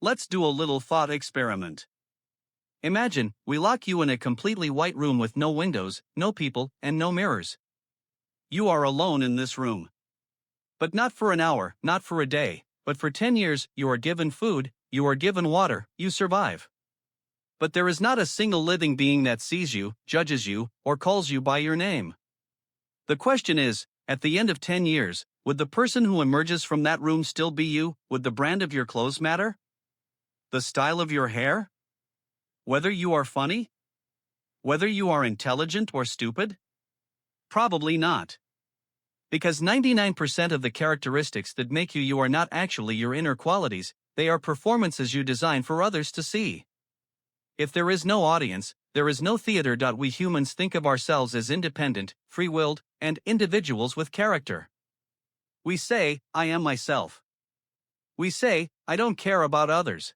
Let's do a little thought experiment. Imagine, we lock you in a completely white room with no windows, no people, and no mirrors. You are alone in this room. But not for an hour, not for a day, but for 10 years, you are given food, you are given water, you survive. But there is not a single living being that sees you, judges you, or calls you by your name. The question is, at the end of 10 years, would the person who emerges from that room still be you? Would the brand of your clothes matter? The style of your hair? Whether you are funny? Whether you are intelligent or stupid? Probably not. Because 99% of the characteristics that make you are not actually your inner qualities, they are performances you design for others to see. If there is no audience, there is no theater. We humans think of ourselves as independent, free-willed, and individuals with character. We say, I am myself. We say, I don't care about others.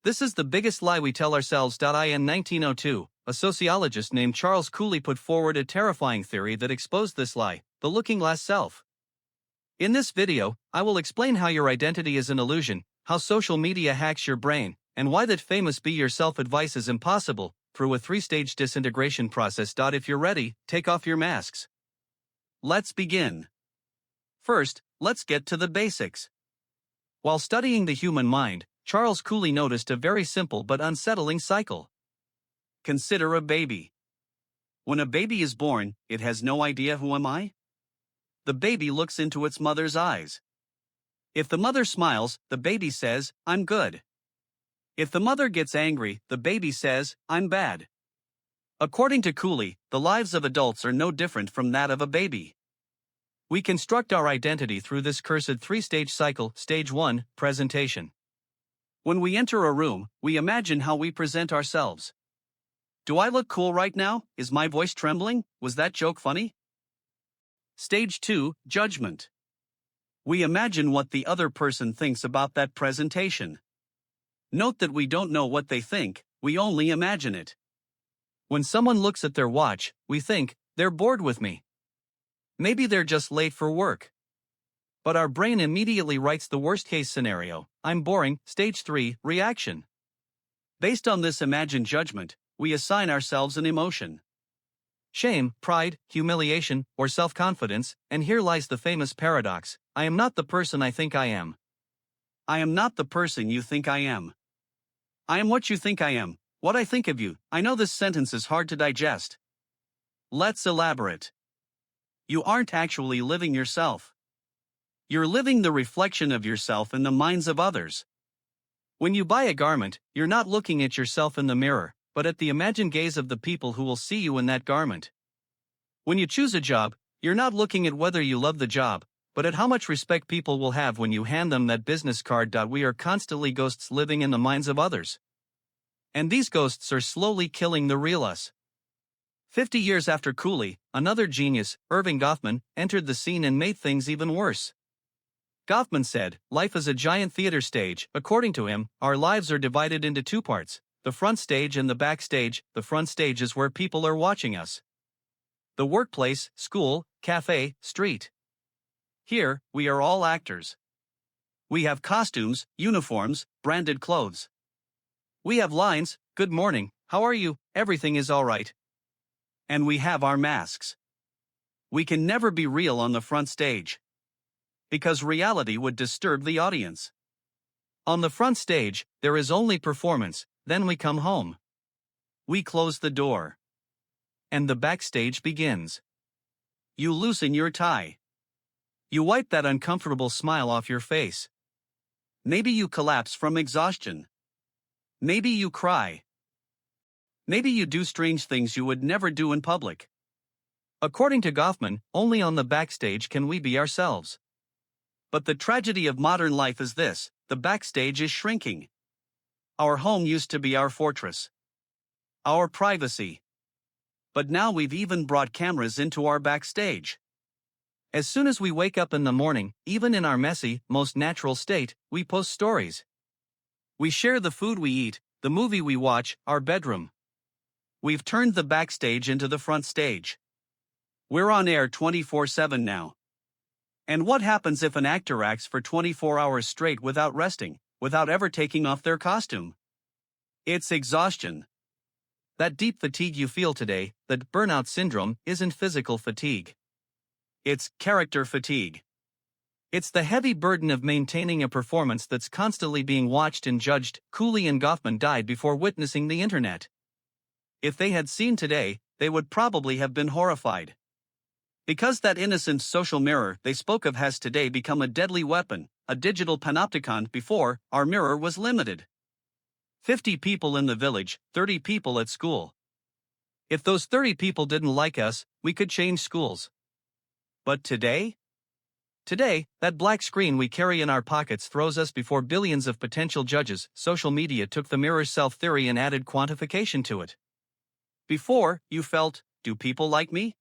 This is the biggest lie we tell ourselves. In 1902, a sociologist named Charles Cooley put forward a terrifying theory that exposed this lie, the looking glass self. In this video, I will explain how your identity is an illusion, how social media hacks your brain, and why that famous be yourself advice is impossible, through a 3-stage disintegration process. If you're ready, take off your masks. Let's begin. First, let's get to the basics. While studying the human mind, Charles Cooley noticed a very simple but unsettling cycle. Consider a baby. When a baby is born, it has no idea who am I? The baby looks into its mother's eyes. If the mother smiles, the baby says, I'm good. If the mother gets angry, the baby says, I'm bad. According to Cooley, the lives of adults are no different from that of a baby. We construct our identity through this cursed 3-stage cycle. Stage 1, presentation. When we enter a room, we imagine how we present ourselves. Do I look cool right now? Is my voice trembling? Was that joke funny? Stage 2, judgment. We imagine what the other person thinks about that presentation. Note that we don't know what they think, we only imagine it. When someone looks at their watch, we think, they're bored with me. Maybe they're just late for work. But our brain immediately writes the worst-case scenario, I'm boring. Stage 3, reaction. Based on this imagined judgment, we assign ourselves an emotion. Shame, pride, humiliation, or self-confidence, and here lies the famous paradox, I am not the person I think I am. I am not the person you think I am. I am what you think I am, what I think of you. I know this sentence is hard to digest. Let's elaborate. You aren't actually living yourself. You're living the reflection of yourself in the minds of others. When you buy a garment, you're not looking at yourself in the mirror, but at the imagined gaze of the people who will see you in that garment. When you choose a job, you're not looking at whether you love the job, but at how much respect people will have when you hand them that business card. We are constantly ghosts living in the minds of others. And these ghosts are slowly killing the real us. 50 years after Cooley, another genius, Erving Goffman, entered the scene and made things even worse. Goffman said, life is a giant theater stage. According to him, our lives are divided into 2 parts, the front stage and the back stage. The front stage is where people are watching us. The workplace, school, cafe, street. Here, we are all actors. We have costumes, uniforms, branded clothes. We have lines, good morning, how are you, everything is all right. And we have our masks. We can never be real on the front stage. Because reality would disturb the audience. On the front stage, there is only performance, then we come home. We close the door. And the backstage begins. You loosen your tie. You wipe that uncomfortable smile off your face. Maybe you collapse from exhaustion. Maybe you cry. Maybe you do strange things you would never do in public. According to Goffman, only on the backstage can we be ourselves. But the tragedy of modern life is this, the backstage is shrinking. Our home used to be our fortress. Our privacy. But now we've even brought cameras into our backstage. As soon as we wake up in the morning, even in our messy, most natural state, we post stories. We share the food we eat, the movie we watch, our bedroom. We've turned the backstage into the front stage. We're on air 24/7 now. And what happens if an actor acts for 24 hours straight without resting? without ever taking off their costume. It's exhaustion. That deep fatigue you feel today, that burnout syndrome, isn't physical fatigue. It's character fatigue. It's the heavy burden of maintaining a performance that's constantly being watched and judged. Cooley and Goffman died before witnessing the internet. If they had seen today, they would probably have been horrified. Because that innocent social mirror they spoke of has today become a deadly weapon, a digital panopticon. Before, our mirror was limited. 50 people in the village, 30 people at school. If those 30 people didn't like us, we could change schools. But today? Today, that black screen we carry in our pockets throws us before billions of potential judges. Social media took the mirror self theory and added quantification to it. Before, you felt, do people like me?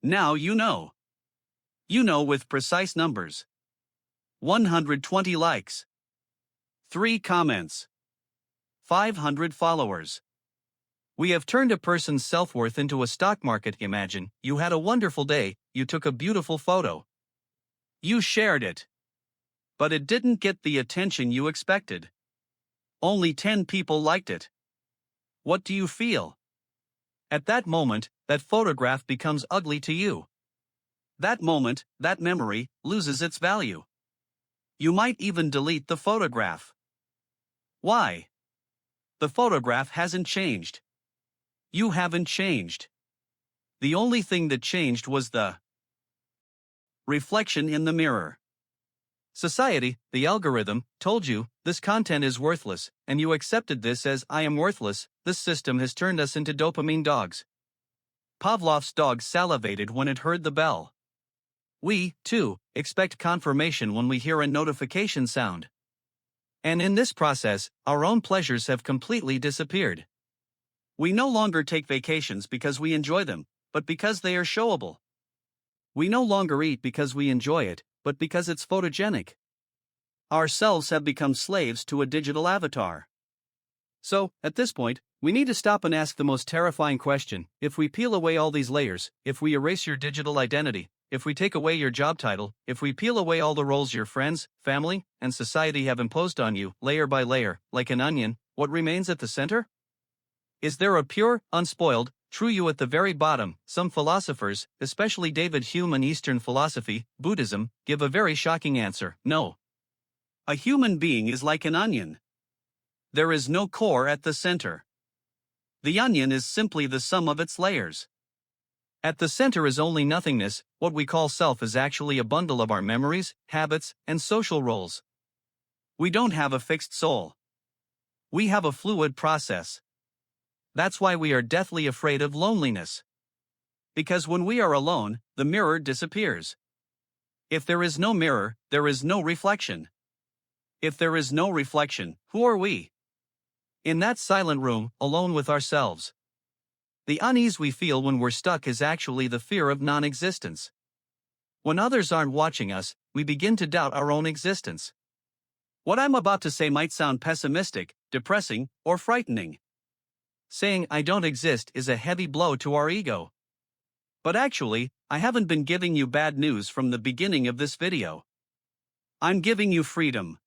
Now you know. You know with precise numbers. 120 likes. 3 comments. 500 followers. We have turned a person's self-worth into a stock market. Imagine, you had a wonderful day, you took a beautiful photo. You shared it. But it didn't get the attention you expected. Only 10 people liked it. What do you feel? At that moment, that photograph becomes ugly to you. That moment, that memory, loses its value. You might even delete the photograph. Why? The photograph hasn't changed. You haven't changed. The only thing that changed was the reflection in the mirror. Society, the algorithm, told you, this content is worthless, and you accepted this as I am worthless. This system has turned us into dopamine dogs. Pavlov's dog salivated when it heard the bell. We, too, expect confirmation when we hear a notification sound. And in this process, our own pleasures have completely disappeared. We no longer take vacations because we enjoy them, but because they are showable. We no longer eat because we enjoy it, but because it's photogenic. Our selves have become slaves to a digital avatar. So, at this point, we need to stop and ask the most terrifying question. If we peel away all these layers, if we erase your digital identity, if we take away your job title, if we peel away all the roles your friends, family, and society have imposed on you, layer by layer, like an onion, what remains at the center? Is there a pure, unspoiled, true you at the very bottom? Some philosophers, especially David Hume and Eastern philosophy, Buddhism, give a very shocking answer: no. A human being is like an onion. There is no core at the center. The onion is simply the sum of its layers. At the center is only nothingness. What we call self is actually a bundle of our memories, habits, and social roles. We don't have a fixed soul. We have a fluid process. That's why we are deathly afraid of loneliness. Because when we are alone, the mirror disappears. If there is no mirror, there is no reflection. If there is no reflection, who are we? In that silent room, alone with ourselves. The unease we feel when we're stuck is actually the fear of non-existence. When others aren't watching us, we begin to doubt our own existence. What I'm about to say might sound pessimistic, depressing, or frightening. Saying I don't exist is a heavy blow to our ego. But actually, I haven't been giving you bad news from the beginning of this video. I'm giving you freedom.